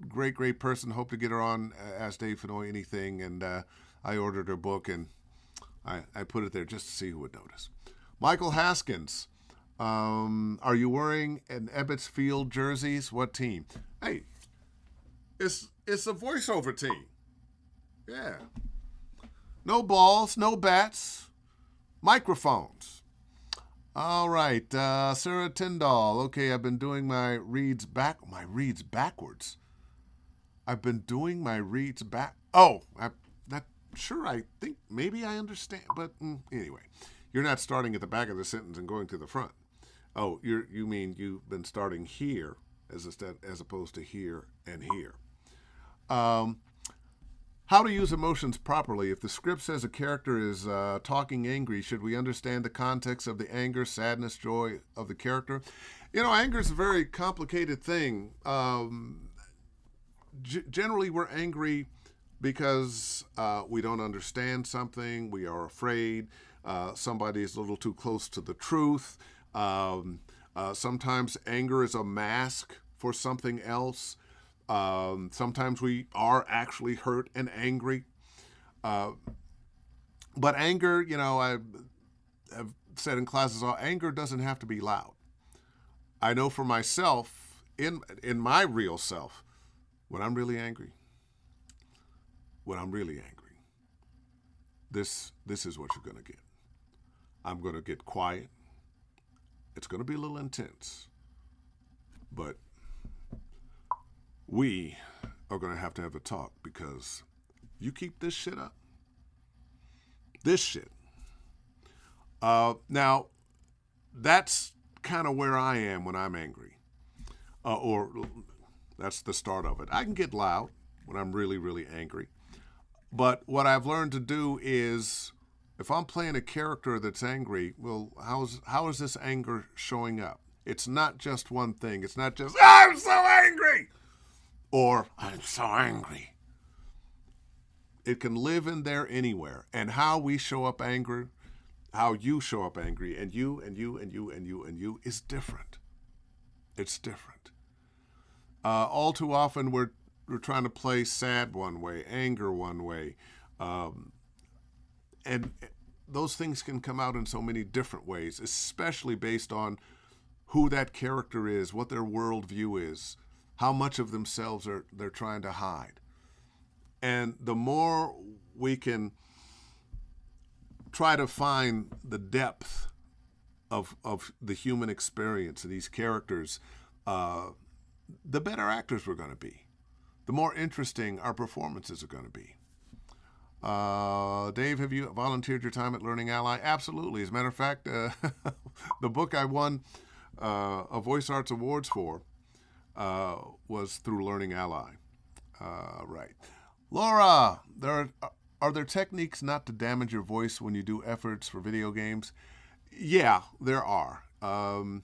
Great person. Hope to get her on Ask Dave Fennoy Anything. And I ordered her book, and I put it there just to see who would notice. Michael Haskins, are you wearing an Ebbets Field jerseys? What team? Hey, it's a voiceover team. Yeah. No balls, no bats, microphones. All right, Sarah Tyndall. Okay, I've been doing my reads backwards. I've been doing my reads back. Oh, I'm not sure. I think maybe I understand, but anyway, you're not starting at the back of the sentence and going to the front. Oh, you mean you've been starting here as opposed to here and here. How to use emotions properly. If the script says a character is talking angry, should we understand the context of the anger, sadness, joy of the character? Anger is a very complicated thing. Generally, we're angry because we don't understand something. We are afraid. Somebody is a little too close to the truth. Sometimes anger is a mask for something else. Sometimes we are actually hurt and angry. But anger, I've said in classes, anger doesn't have to be loud. I know for myself, in my real self, when I'm really angry, when I'm really angry, this is what you're going to get. I'm going to get quiet. It's going to be a little intense. But we are going to have a talk, because you keep this shit up. This shit. Now, that's kind of where I am when I'm angry. Or that's the start of it. I can get loud when I'm really, really angry. But what I've learned to do is, if I'm playing a character that's angry, well, how is this anger showing up? It's not just one thing. It's not just, I'm so angry, or I'm so angry. It can live in there anywhere. And how we show up angry, how you show up angry, and you, and you, and you, and you, and you, is different. It's different. All too often, we're trying to play sad one way, anger one way. And those things can come out in so many different ways, especially based on who that character is, what their worldview is, how much of themselves they're trying to hide. And the more we can try to find the depth of the human experience of these characters, the better actors we're going to be. The more interesting our performances are going to be. Dave, have you volunteered your time at Learning Ally? Absolutely. As a matter of fact, the book I won a Voice Arts Awards for was through Learning Ally. Right. Laura, are there techniques not to damage your voice when you do efforts for video games? Yeah, there are. I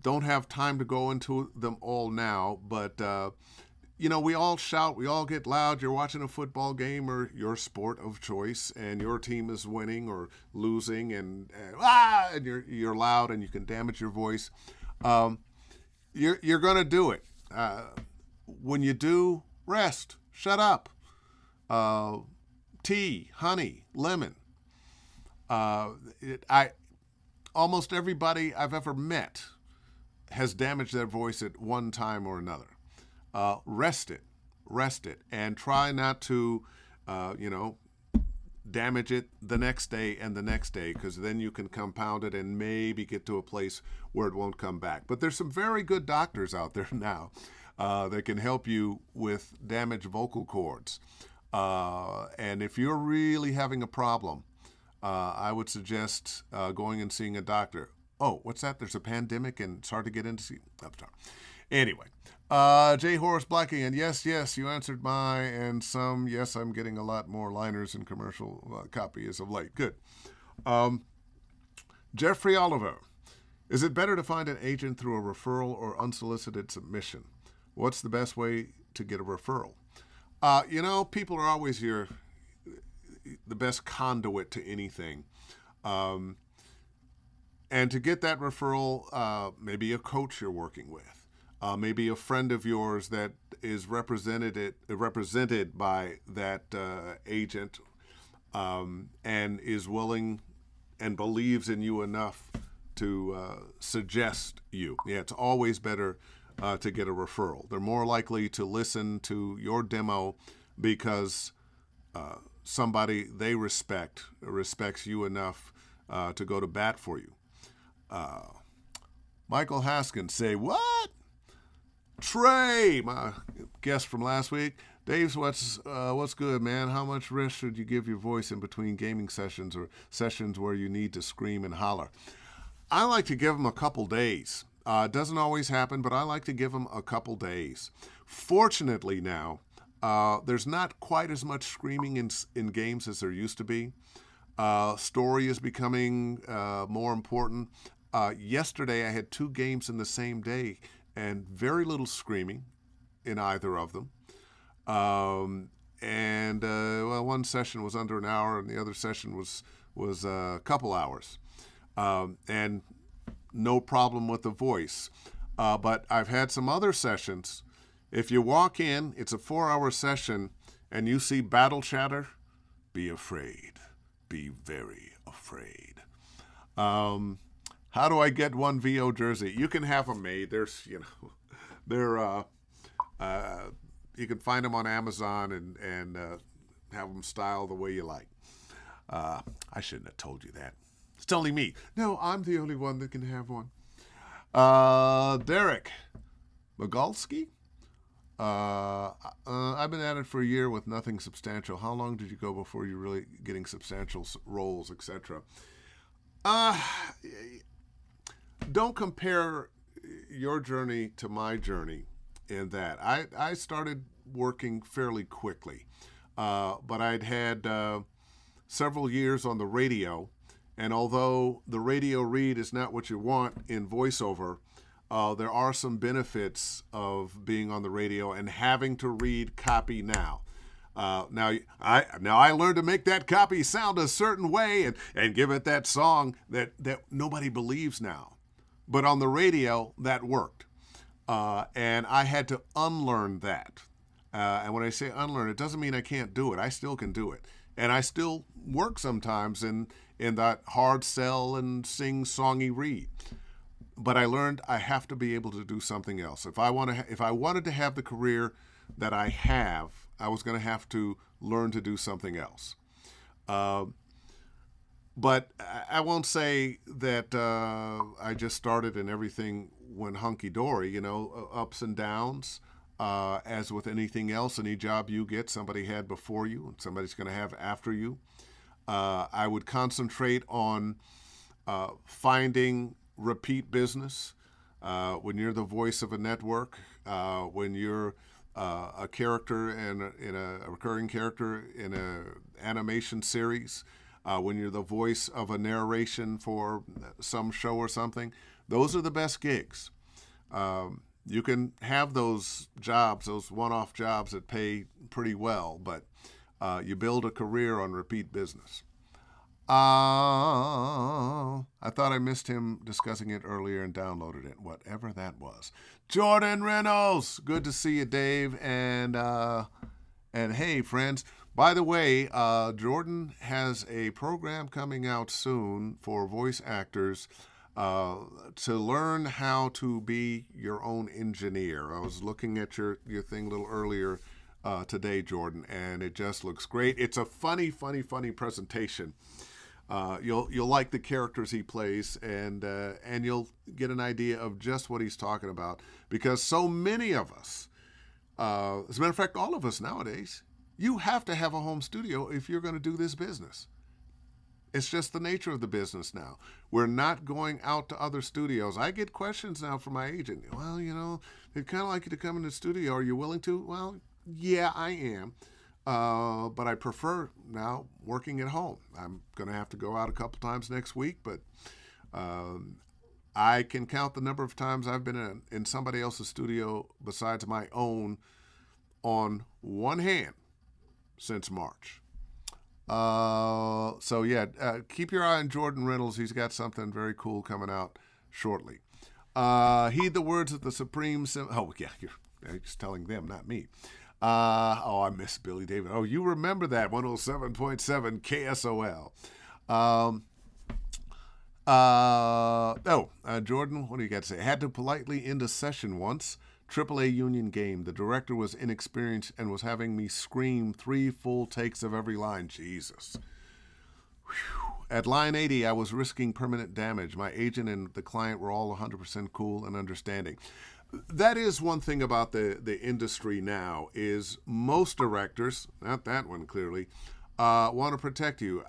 don't have time to go into them all now, but we all shout, we all get loud. You're watching a football game or your sport of choice, and your team is winning or losing, and you're loud, and you can damage your voice. You're going to do it. When you do, rest, shut up. Tea, honey, lemon. Almost everybody I've ever met has damaged their voice at one time or another. Rest it, and try not to, damage it the next day and the next day, because then you can compound it and maybe get to a place where it won't come back. But there's some very good doctors out there now that can help you with damaged vocal cords. And if you're really having a problem, I would suggest going and seeing a doctor. Oh, what's that? There's a pandemic and it's hard to get into. Anyway, J. Horace Blacking, and yes, you answered my and some. Yes, I'm getting a lot more liners and commercial copy as of late. Good. Jeffrey Oliver, is it better to find an agent through a referral or unsolicited submission? What's the best way to get a referral? People are always the best conduit to anything. And to get that referral, maybe a coach you're working with, maybe a friend of yours that is represented by that agent, and is willing and believes in you enough to suggest you. Yeah, it's always better to get a referral. They're more likely to listen to your demo because somebody they respects you enough to go to bat for you. Michael Haskins, say what? Trey, my guest from last week. Dave's what's good, man? How much rest should you give your voice in between gaming sessions or sessions where you need to scream and holler? I like to give them a couple days. It doesn't always happen, but I like to give them a couple days. Fortunately now, there's not quite as much screaming in games as there used to be. Story is becoming more important. Yesterday, I had 2 games in the same day and very little screaming in either of them. One session was under an hour and the other session was a couple hours. And no problem with the voice. But I've had some other sessions. If you walk in, it's a 4-hour session, and you see battle chatter, be afraid. Be very afraid. How do I get one VO jersey? You can have them made. There's, you can find them on Amazon and have them styled the way you like. I shouldn't have told you that. It's only me. No, I'm the only one that can have one. Derek Migalski. I've been at it for a year with nothing substantial. How long did you go before you're really getting substantial roles, etc.? Don't compare your journey to my journey in that. I started working fairly quickly, but I'd had several years on the radio, and although the radio read is not what you want in voiceover, there are some benefits of being on the radio and having to read copy now. Now I learned to make that copy sound a certain way and give it that song that nobody believes now. But on the radio, that worked. And I had to unlearn that. And when I say unlearn, it doesn't mean I can't do it. I still can do it. And I still work sometimes in that hard sell and sing songy read. But I learned I have to be able to do something else. If I wanted to have the career that I have, I was going to have to learn to do something else. But I won't say that I just started and everything went hunky-dory. You know, ups and downs. As with anything else, any job you get, somebody had before you and somebody's going to have after you. I would concentrate on finding repeat business. When you're the voice of a network, when you're a character in a recurring character in an animation series, when you're the voice of a narration for some show or something, those are the best gigs. You can have those jobs, those one-off jobs that pay pretty well, but you build a career on repeat business. I thought I missed him discussing it earlier and downloaded it, whatever that was. Jordan Reynolds, good to see you, Dave. And hey, friends, by the way, Jordan has a program coming out soon for voice actors to learn how to be your own engineer. I was looking at your thing a little earlier today, Jordan, and it just looks great. It's a funny presentation. You'll like the characters he plays, and you'll get an idea of just what he's talking about. Because so many of us, as a matter of fact, all of us nowadays, you have to have a home studio if you're going to do this business. It's just the nature of the business now. We're not going out to other studios. I get questions now from my agent. Well, you know, they'd kind of like you to come in the studio. Are you willing to? Well, yeah, I am. But I prefer now working at home. I'm going to have to go out a couple times next week, but I can count the number of times I've been in somebody else's studio besides my own on one hand since March. So yeah, keep your eye on Jordan Reynolds. He's got something very cool coming out shortly. Heed the words of the Supreme. Oh yeah, you're just telling them, not me. I miss Billy David. Oh, you remember that 107.7 KSOL. Jordan, what do you got to say? I had to politely end a session once. AAA union game. The director was inexperienced and was having me scream 3 full takes of every line. Jesus. Whew. At line 80, I was risking permanent damage. My agent and the client were all 100% cool and understanding. That is one thing about the industry now is most directors, not that one clearly, want to protect you.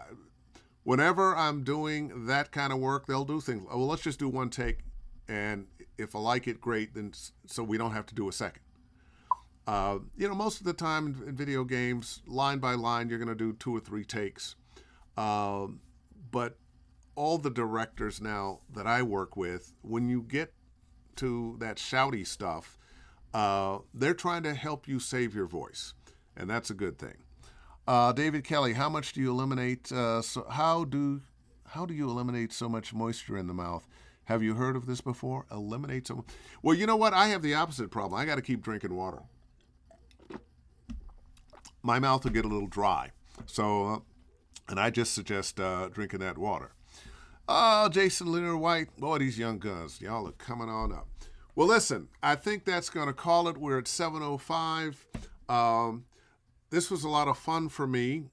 Whenever I'm doing that kind of work, they'll do things. Well, let's just do one take, and if I like it, great, then so we don't have to do a second. Most of the time in video games, line by line, you're going to do 2 or 3 takes. But all the directors now that I work with, when you get to that shouty stuff, they're trying to help you save your voice, and that's a good thing. David Kelly, how much do you eliminate? How do you eliminate so much moisture in the mouth? Have you heard of this before? Eliminate some. Well, you know what? I have the opposite problem. I got to keep drinking water. My mouth will get a little dry, so and I just suggest drinking that water. Jason Leonard White, boy, these young guns, y'all are coming on up. Well, listen, I think that's going to call it. We're at 7:05. This was a lot of fun for me.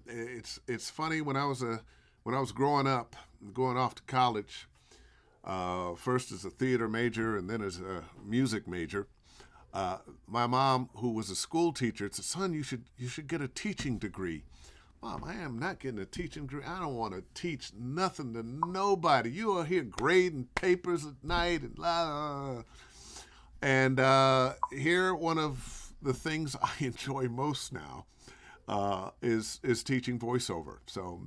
It's funny when I was growing up, going off to college. First as a theater major and then as a music major. My mom, who was a school teacher, said, "Son, you should get a teaching degree." Mom, I am not getting a teaching degree. I don't want to teach nothing to nobody. You are here grading papers at night and la la la. And here, one of the things I enjoy most now is teaching voiceover. So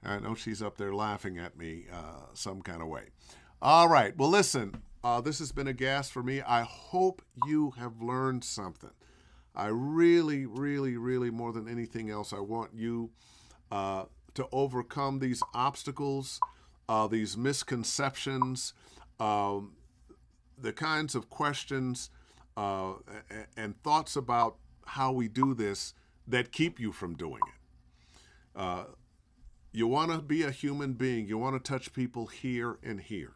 I know she's up there laughing at me some kind of way. All right. Well, listen, this has been a gas for me. I hope you have learned something. I really, really, really, more than anything else, I want you to overcome these obstacles, these misconceptions, the kinds of questions and thoughts about how we do this that keep you from doing it. You want to be a human being. You want to touch people here and here.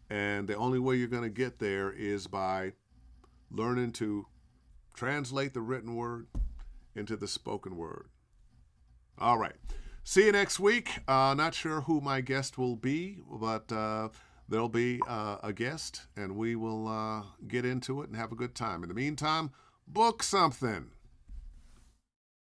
And the only way you're going to get there is by learning to translate the written word into the spoken word. All right. See you next week. Not sure who my guest will be, but there'll be a guest, and we will get into it and have a good time. In the meantime, book something.